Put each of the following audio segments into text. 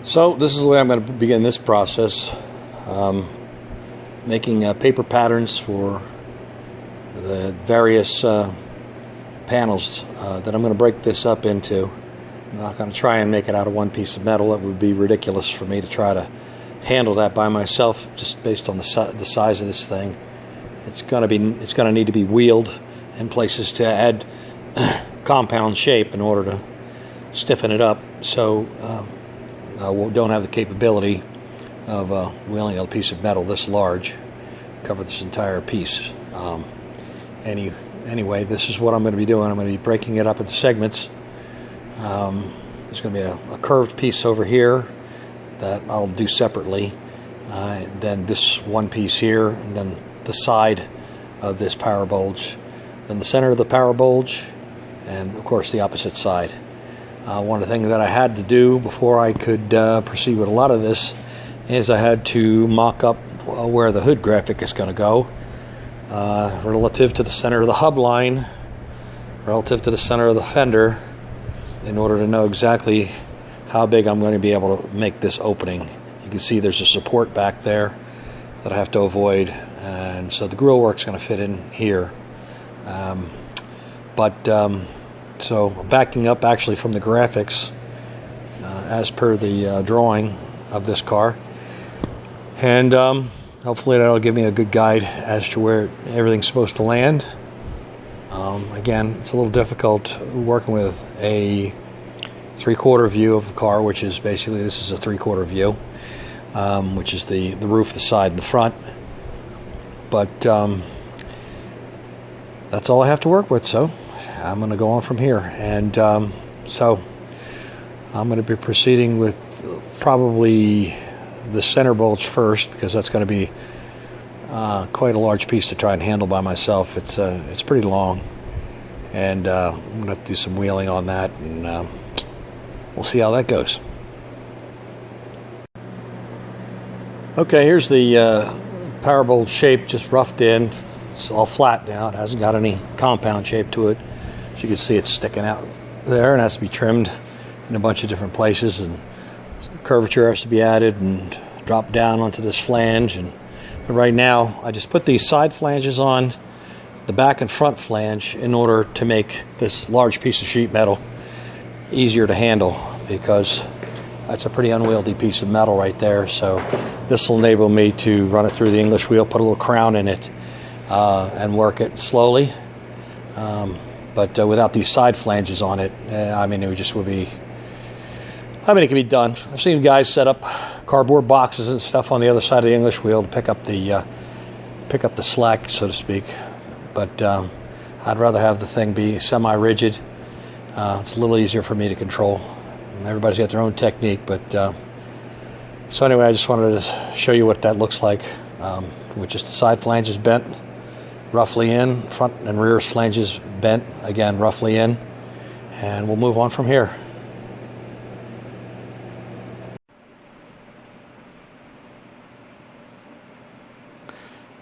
So this is the way I'm going to begin this process, making paper patterns for the various panels that I'm going to break this up into. I'm not going to try and make it out of one piece of metal. It would be ridiculous for me to try to handle that by myself, just based on the size of this thing. It's going to need to be wheeled in places to add compound shape in order to stiffen it up. So we don't have the capability of wheeling a piece of metal this large, cover this entire piece. Anyway, this is what I'm going to be doing. I'm going to be breaking it up into segments. There's going to be a curved piece over here that I'll do separately. Then this one piece here, and then the side of this power bulge, then the center of the power bulge, and of course the opposite side. One of the things that I had to do before I could proceed with a lot of this is I had to mock up where the hood graphic is going to go, relative to the center of the hub line, relative to the center of the fender, in order to know exactly how big I'm going to be able to make this opening. You can see there's a support back there that I have to avoid, and so the grill work's going to fit in here. So backing up actually from the graphics as per the drawing of this car, and hopefully that'll give me a good guide as to where everything's supposed to land. Again, it's a little difficult working with a 3/4 view of the car, which is basically, this is a 3/4 view, which is the roof, the side, and the front. But that's all I have to work with, so I'm going to go on from here. And so I'm going to be proceeding with probably the center bulge first, because that's going to be quite a large piece to try and handle by myself. It's pretty long, and I'm going to have to do some wheeling on that, and we'll see how that goes. Okay, here's the power bulge shape, just roughed in. It's all flat now. It hasn't got any compound shape to it. As you can see, it's sticking out there and has to be trimmed in a bunch of different places, and curvature has to be added and dropped down onto this flange. But right now, I just put these side flanges on the back and front flange in order to make this large piece of sheet metal easier to handle, because that's a pretty unwieldy piece of metal right there. So this will enable me to run it through the English wheel, put a little crown in it, and work it slowly. But without these side flanges on it, I mean, it just would be, I mean, it can be done. I've seen guys set up cardboard boxes and stuff on the other side of the English wheel to pick up the slack, so to speak. But I'd rather have the thing be semi-rigid. It's a little easier for me to control. Everybody's got their own technique, but so anyway, I just wanted to show you what that looks like, with just the side flanges bent roughly in, front and rear flanges bent again roughly in, and we'll move on from here.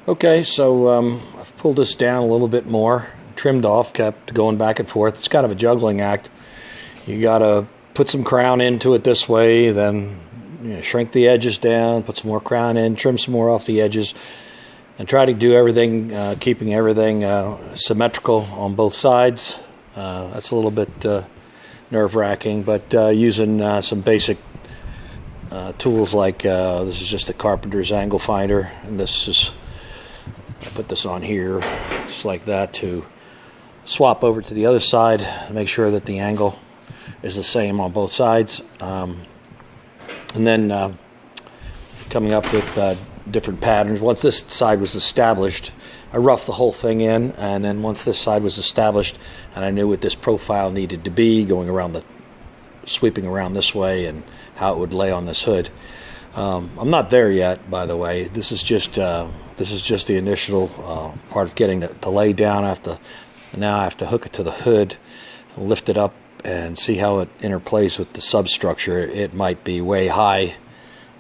Okay, so I've pulled this down a little bit more, trimmed off, kept going back and forth. It's kind of a juggling act. You gotta put some crown into it this way, then shrink the edges down, put some more crown in, trim some more off the edges, and try to do everything, keeping everything symmetrical on both sides. That's a little bit nerve-wracking, but using some basic tools like this is just a carpenter's angle finder, and this is, I put this on here just like that to swap over to the other side to make sure that the angle is the same on both sides, and then coming up with different patterns. Once this side was established, I roughed the whole thing in, and then once this side was established and I knew what this profile needed to be, going around sweeping around this way, and how it would lay on this hood. I'm not there yet, by the way. This is just the initial part of getting to lay down. Now I have to hook it to the hood, lift it up, and see how it interplays with the substructure. It might be way high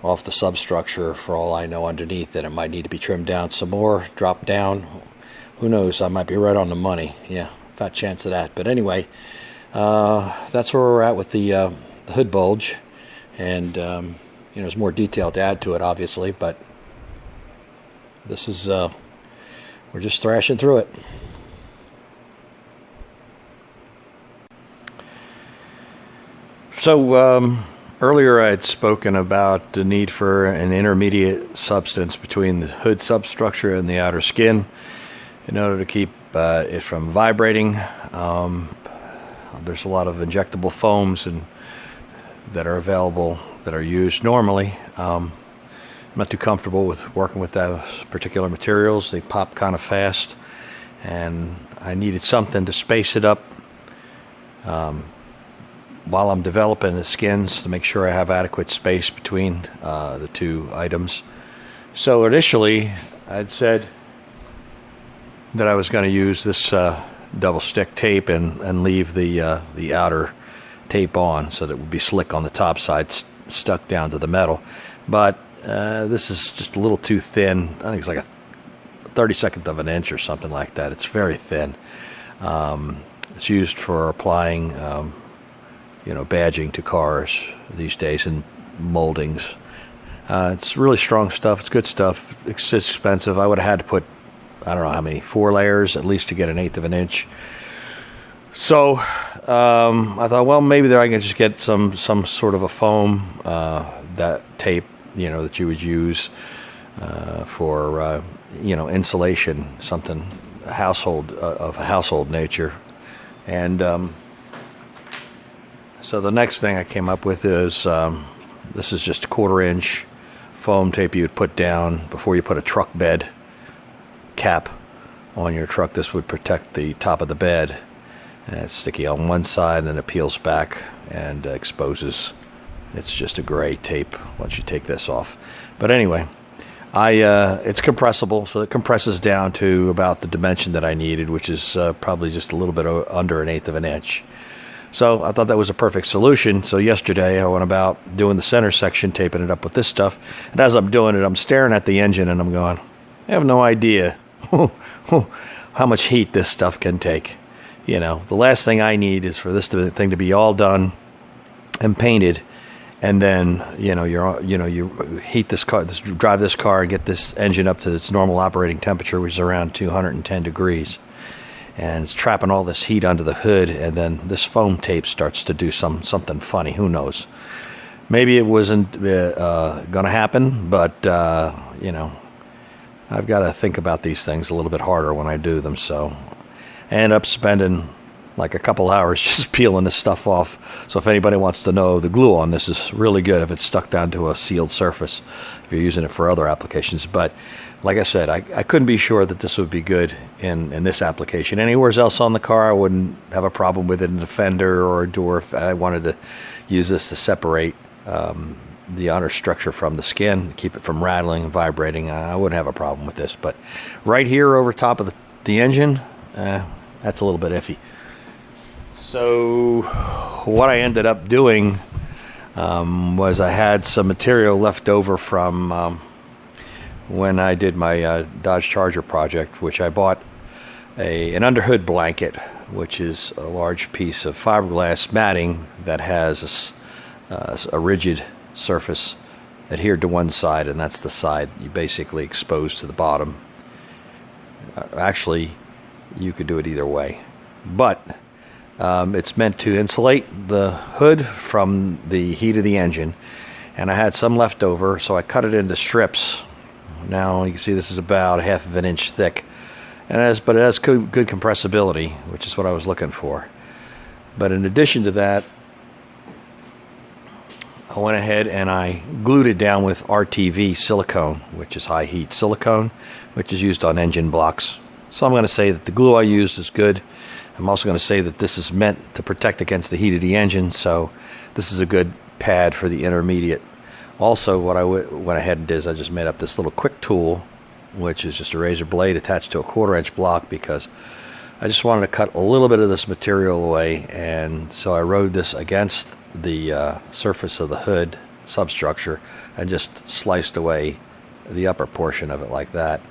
off the substructure for all I know underneath, and it might need to be trimmed down some more, drop down. Who knows? I might be right on the money. Yeah, fat chance of that. But anyway, that's where we're at with the hood bulge. and you know, there's more detail to add to it, obviously, but this is we're just thrashing through it. So earlier I had spoken about the need for an intermediate substance between the hood substructure and the outer skin in order to keep it from vibrating. There's a lot of injectable foams that are available that are used normally. I'm not too comfortable with working with those particular materials. They pop kind of fast, and I needed something to space it up while I'm developing the skins to make sure I have adequate space between the two items. So initially I'd said that I was going to use this double stick tape and leave the outer tape on so that it would be slick on the top side, stuck down to the metal. But this is just a little too thin. I think it's like a 32nd of an inch or something like that. It's very thin. It's used for applying you know, badging to cars these days and moldings. It's really strong stuff. It's good stuff. It's expensive. I would have had to put, I don't know how many, 4 layers at least to get 1/8 of an inch. So I thought, well, maybe I can just get some sort of a foam that tape, you know, that you would use for you know, insulation, something household of a household nature. And so the next thing I came up with is this is just a 1/4 inch foam tape you would put down before you put a truck bed cap on your truck. This would protect the top of the bed, and it's sticky on one side and it peels back and exposes. It's just a gray tape once you take this off. But anyway, it's compressible, so it compresses down to about the dimension that I needed, which is probably just a little bit under 1/8 of an inch. So I thought that was a perfect solution. So yesterday I went about doing the center section, taping it up with this stuff. And as I'm doing it, I'm staring at the engine and I'm going, I have no idea how much heat this stuff can take. You know, the last thing I need is for this thing to be all done and painted, and then you heat this car, drive this car, and get this engine up to its normal operating temperature, which is around 210 degrees. And it's trapping all this heat under the hood, and then this foam tape starts to do something funny. Who knows? Maybe it wasn't going to happen, but you know, I've got to think about these things a little bit harder when I do them. So I end up spending like a couple hours just peeling this stuff off. So if anybody wants to know, the glue on this is really good if it's stuck down to a sealed surface, if you're using it for other applications. But like I said, I couldn't be sure that this would be good in this application. Anywhere else on the car, I wouldn't have a problem with it in a fender or a door. If I wanted to use this to separate the outer structure from the skin, keep it from rattling and vibrating, I wouldn't have a problem with this. But right here over top of the engine, that's a little bit iffy. So what I ended up doing was I had some material left over from when I did my Dodge Charger project, which I bought an underhood blanket, which is a large piece of fiberglass matting that has a rigid surface adhered to one side, and that's the side you basically expose to the bottom. Actually, you could do it either way, but it's meant to insulate the hood from the heat of the engine, and I had some left over, so I cut it into strips. Now you can see this is about 1/2 of an inch thick, but it has good compressibility, which is what I was looking for. But in addition to that, I went ahead and I glued it down with RTV silicone, which is high heat silicone, which is used on engine blocks. So I'm going to say that the glue I used is good. I'm also going to say that this is meant to protect against the heat of the engine, so this is a good pad for the intermediate. Also, what I went ahead and did is I just made up this little quick tool, which is just a razor blade attached to a 1/4 inch block, because I just wanted to cut a little bit of this material away, and so I rode this against the surface of the hood substructure and just sliced away the upper portion of it like that.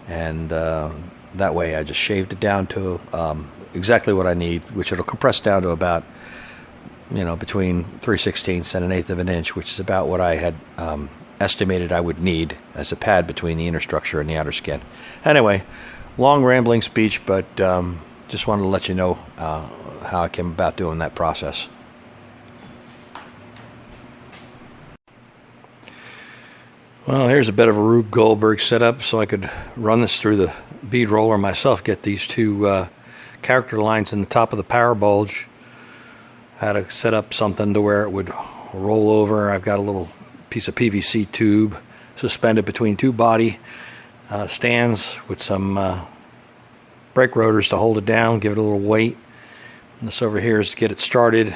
And that way I just shaved it down to exactly what I need, which it'll compress down to about you know, between 3/16 and 1/8 of an inch, which is about what I had estimated I would need as a pad between the inner structure and the outer skin. Anyway, long rambling speech, but just wanted to let you know how I came about doing that process. Well, here's a bit of a Rube Goldberg setup, so I could run this through the bead roller myself, get these two character lines in the top of the power bulge. Had to set up something to where it would roll over. I've got a little piece of PVC tube suspended between two body stands with some brake rotors to hold it down, give it a little weight. And this over here is to get it started.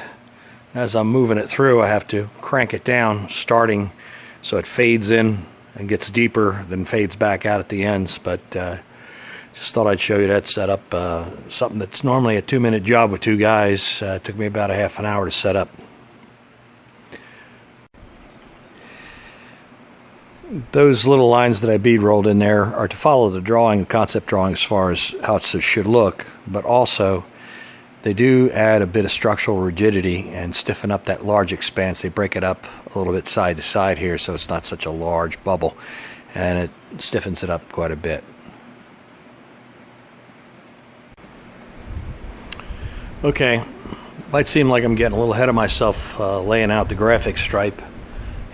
As I'm moving it through, I have to crank it down, starting so it fades in and gets deeper, then fades back out at the ends. But just thought I'd show you that setup. Something that's normally a 2-minute job with two guys. It took me about a half an hour to set up. Those little lines that I bead rolled in there are to follow the drawing, the concept drawing, as far as how it should look, but also they do add a bit of structural rigidity and stiffen up that large expanse. They break it up a little bit side to side here, so it's not such a large bubble, and it stiffens it up quite a bit. Okay, might seem like I'm getting a little ahead of myself laying out the graphic stripe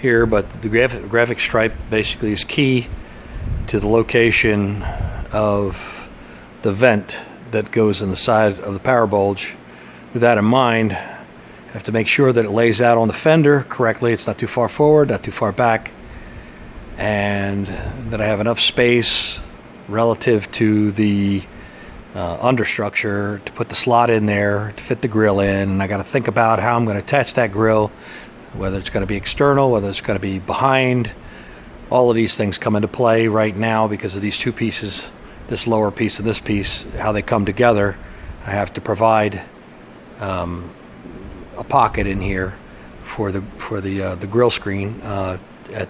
here, but the graphic stripe basically is key to the location of the vent that goes in the side of the power bulge. With that in mind, I have to make sure that it lays out on the fender correctly. It's not too far forward, not too far back, and that I have enough space relative to the understructure to put the slot in there to fit the grill in. And I got to think about how I'm going to attach that grill, whether it's going to be external, whether it's going to be behind. All of these things come into play right now because of these two pieces, this lower piece and this piece, how they come together. I have to provide a pocket in here for the grill screen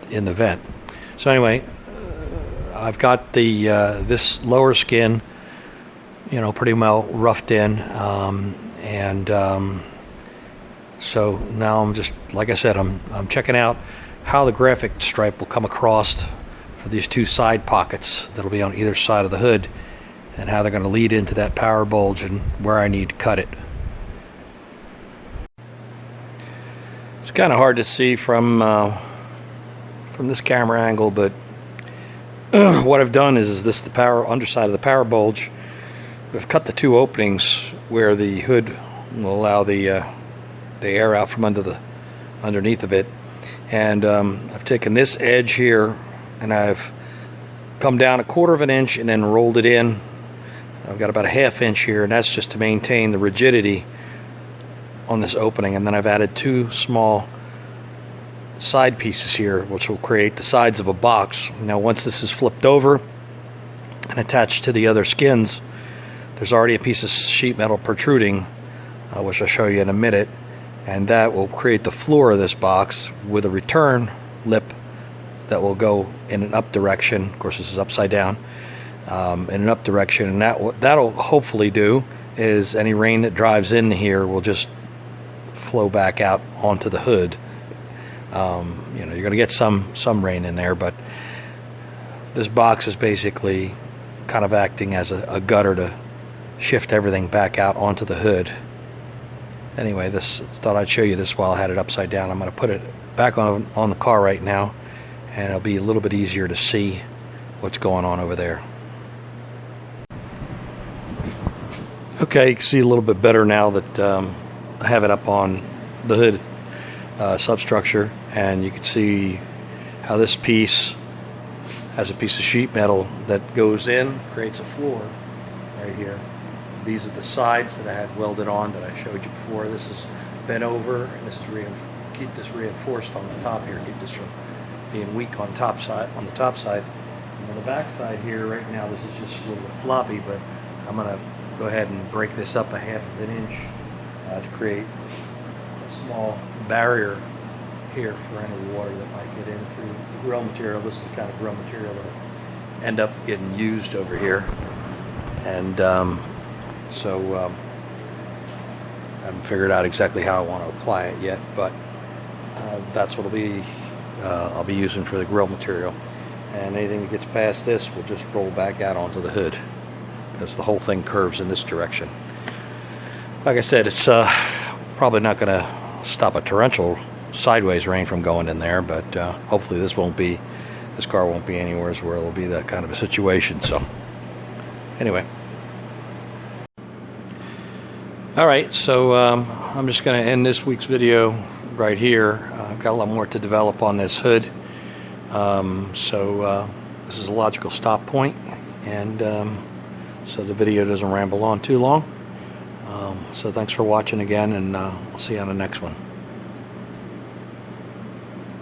in the vent. So anyway, I've got the this lower skin, you know, pretty well roughed in, so now I'm just, like I said, I'm checking out how the graphic stripe will come across for these two side pockets that'll be on either side of the hood, and how they're going to lead into that power bulge and where I need to cut it. It's kind of hard to see from this camera angle, but what I've done is this, the power underside of the power bulge. We've cut the two openings where the hood will allow the air out from underneath of it, and I've taken this edge here and I've come down 1/4 of an inch and then rolled it in. I've got about a 1/2 inch here, and that's just to maintain the rigidity on this opening. And then I've added two small side pieces here, which will create the sides of a box. Now once this is flipped over and attached to the other skins, there's already a piece of sheet metal protruding, which I'll show you in a minute, and that will create the floor of this box with a return lip that will go in an up direction. Of course, this is upside down, in an up direction, and that'll hopefully do is any rain that drives in here will just flow back out onto the hood. You know, you're going to get some rain in there, but this box is basically kind of acting as a gutter to shift everything back out onto the hood. Anyway, thought I'd show you this while I had it upside down. I'm going to put it back on the car right now, and it'll be a little bit easier to see what's going on over there. Okay, you can see a little bit better now that I have it up on the hood substructure, and you can see how this piece has a piece of sheet metal that goes in, creates a floor right here. These are the sides that I had welded on that I showed you before. This is bent over, and this is keep this reinforced on the top here, keep this from being weak on the top side. And on the back side here, right now, this is just a little bit floppy, but I'm going to go ahead and break this up 1/2 of an inch to create a small barrier here for any water that might get in through the grill material. This is the kind of grill material that will end up getting used over here. And I haven't figured out exactly how I want to apply it yet, but that's what I'll be using for the grill material. And anything that gets past this will just roll back out onto the hood, because the whole thing curves in this direction. Like I said, it's probably not going to stop a torrential sideways rain from going in there, but hopefully this car won't be anywhere where it'll be that kind of a situation. So anyway, all right, so I'm just going to end this week's video right here. I've got a lot more to develop on this hood, so this is a logical stop point, and so the video doesn't ramble on too long. So thanks for watching again, and I'll see you on the next one.